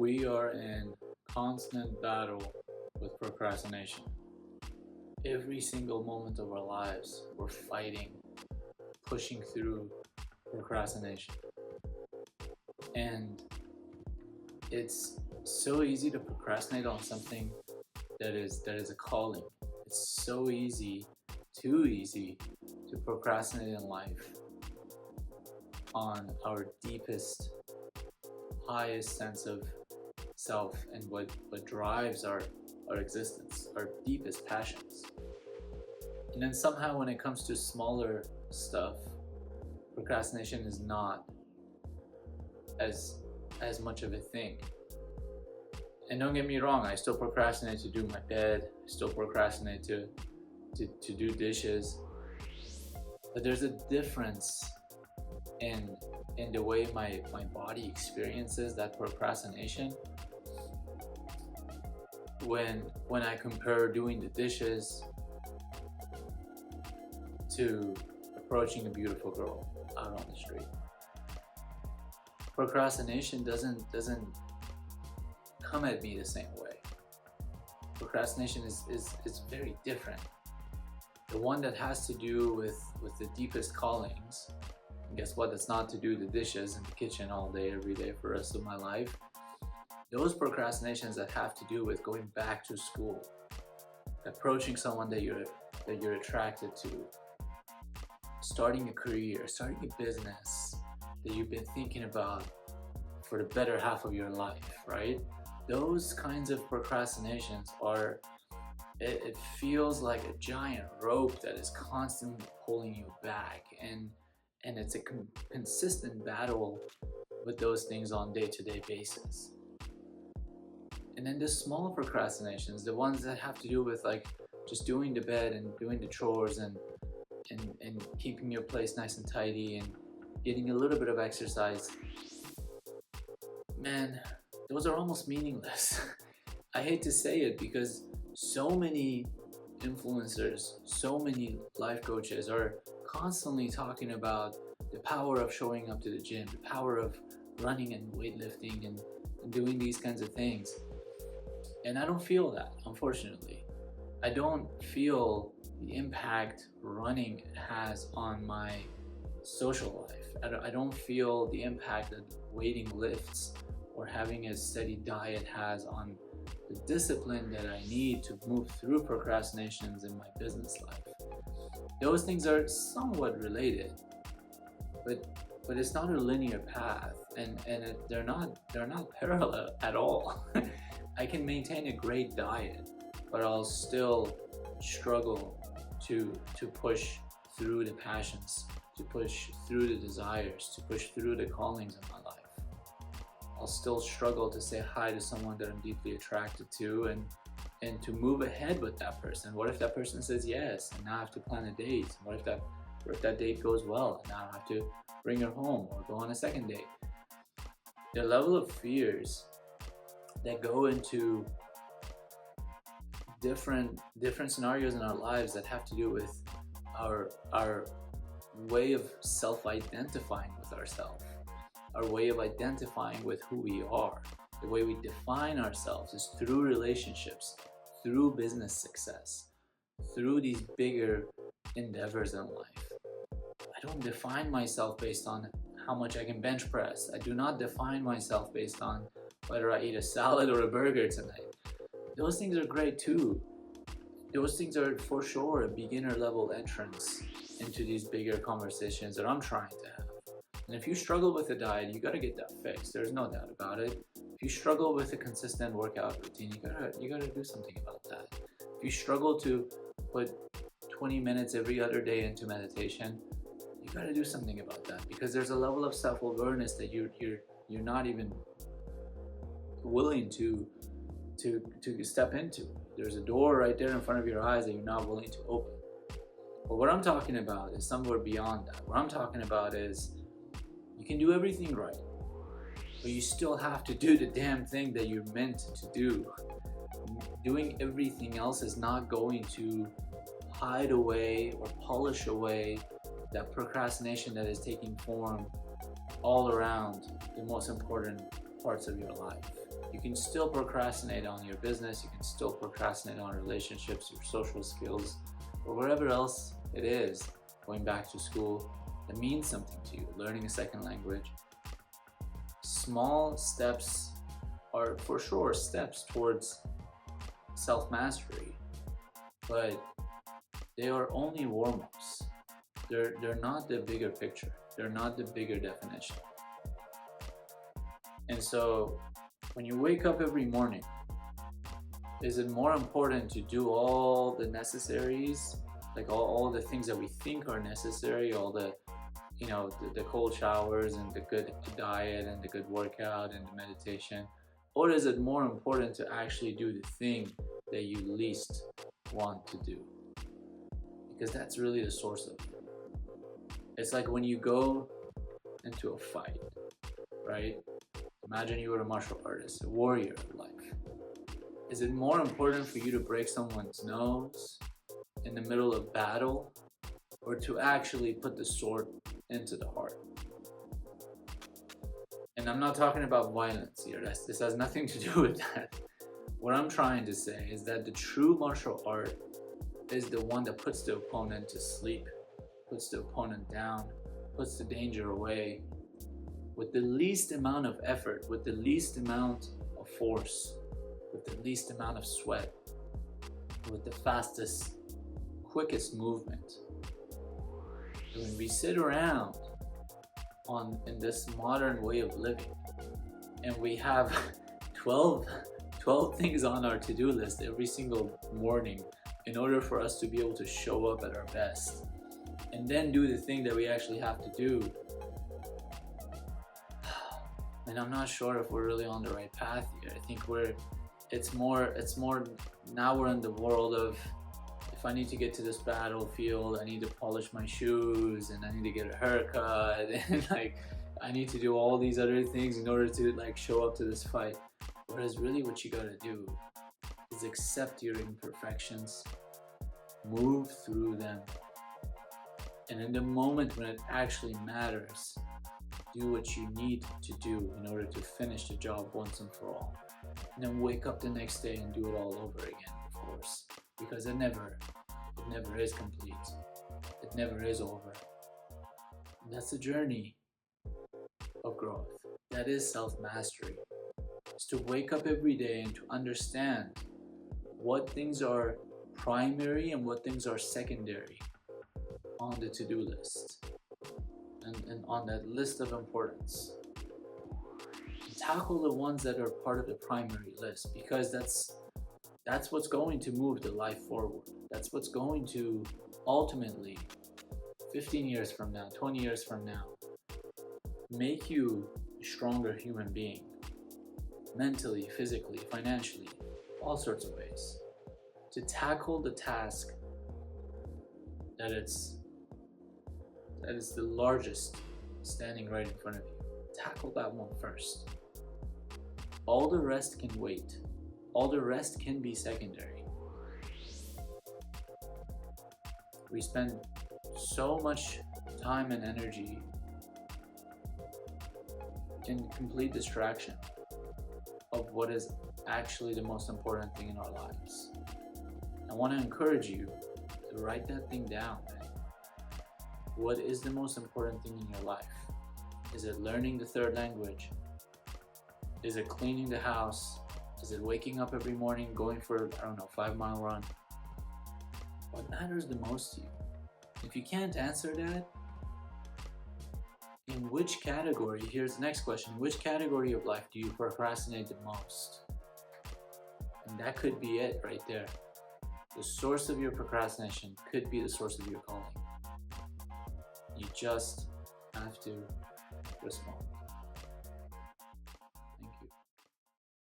We are in constant battle with procrastination. Every single moment of our lives, we're fighting, pushing through procrastination. And it's so easy to procrastinate on something that is a calling. It's so easy, too easy to procrastinate in life on our deepest, highest sense of self and what drives our existence, our deepest passions. And then somehow when it comes to smaller stuff, procrastination is not as much of a thing. And don't get me wrong, I still procrastinate to do my bed, I still procrastinate to do dishes. But there's a difference in the way my body experiences that procrastination when I compare doing the dishes to approaching a beautiful girl out on the street. Procrastination doesn't come at me the same way. Procrastination is very different. The one that has to do with the deepest callings, and guess what, that's not to do the dishes in the kitchen all day every day for the rest of my life. Those procrastinations that have to do with going back to school, approaching someone that you're attracted to, starting a career, starting a business that you've been thinking about for the better half of your life, right? Those kinds of procrastinations are, it feels like a giant rope that is constantly pulling you back, and it's a consistent battle with those things on day-to-day basis. And then the small procrastinations, the ones that have to do with like just doing the bed and doing the chores and keeping your place nice and tidy and getting a little bit of exercise, man, those are almost meaningless. I hate to say it because so many influencers, so many life coaches are constantly talking about the power of showing up to the gym, the power of running and weightlifting and doing these kinds of things. And I don't feel that, unfortunately. I don't feel the impact running has on my social life. I don't feel the impact that weighting lifts or having a steady diet has on the discipline that I need to move through procrastinations in my business life. Those things are somewhat related, but it's not a linear path, and they're not parallel at all. I can maintain a great diet, but I'll still struggle to push through the passions, to push through the desires, to push through the callings of my life. I'll still struggle to say hi to someone that I'm deeply attracted to and to move ahead with that person. What if that person says yes, and now I have to plan a date? What if that date goes well, and now I have to bring her home or go on a second date? The level of fears that go into different scenarios in our lives that have to do with our way of self-identifying with ourselves, our way of identifying with who we are. The way we define ourselves is through relationships, through business success, through these bigger endeavors in life. I don't define myself based on how much I can bench press. I do not define myself based on whether I eat a salad or a burger tonight. Those things are great too. Those things are for sure a beginner level entrance into these bigger conversations that I'm trying to have. And if you struggle with a diet, you gotta get that fixed. There's no doubt about it. If you struggle with a consistent workout routine, you gotta do something about that. If you struggle to put 20 minutes every other day into meditation, you gotta do something about that, because there's a level of self-awareness that you're not even willing to step into. There's a door right there in front of your eyes that you're not willing to open. But what I'm talking about is somewhere beyond that. What I'm talking about is you can do everything right, but you still have to do the damn thing that you're meant to do. Doing everything else is not going to hide away or polish away that procrastination that is taking form all around the most important parts of your life. You can still procrastinate on your business, you can still procrastinate on relationships, your social skills, or whatever else it is, going back to school that means something to you, learning a second language. Small steps are for sure steps towards self-mastery, but they are only warm-ups. They're not the bigger picture. They're not the bigger definition. And so when you wake up every morning, is it more important to do all the necessaries, like all the things that we think are necessary, all the the cold showers and the good diet and the good workout and the meditation, or is it more important to actually do the thing that you least want to do? Because that's really the source of it. It's like when you go into a fight, right? Imagine you were a martial artist, a warrior of life. Is it more important for you to break someone's nose in the middle of battle, or to actually put the sword into the heart? And I'm not talking about violence here. This has nothing to do with that. What I'm trying to say is that the true martial art is the one that puts the opponent to sleep, puts the opponent down, puts the danger away, with the least amount of effort, with the least amount of force, with the least amount of sweat, with the fastest, quickest movement. When we sit around in this modern way of living, and we have 12 things on our to-do list every single morning in order for us to be able to show up at our best, and then do the thing that we actually have to do, and I'm not sure if we're really on the right path here. I think it's more now we're in the world of, if I need to get to this battlefield, I need to polish my shoes, and I need to get a haircut, and like I need to do all these other things in order to like show up to this fight. Whereas really what you gotta do is accept your imperfections, move through them, and in the moment when it actually matters, do what you need to do in order to finish the job once and for all. And then wake up the next day and do it all over again, of course. Because it never is complete. It never is over. And that's the journey of growth. That is self-mastery. It's to wake up every day and to understand what things are primary and what things are secondary on the to-do list. And on that list of importance, tackle the ones that are part of the primary list, because that's what's going to move the life forward. That's what's going to ultimately, 15 years from now, 20 years from now, make you a stronger human being, mentally, physically, financially, all sorts of ways. To tackle the task that is the largest standing right in front of you. Tackle that one first. All the rest can wait. All the rest can be secondary. We spend so much time and energy in complete distraction of what is actually the most important thing in our lives. I want to encourage you to write that thing down. What is the most important thing in your life? Is it learning the third language? Is it cleaning the house? Is it waking up every morning, going for, 5-mile run? What matters the most to you? If you can't answer that, in which category, here's the next question, which category of life do you procrastinate the most? And that could be it right there. The source of your procrastination could be the source of your calling. You just have to respond.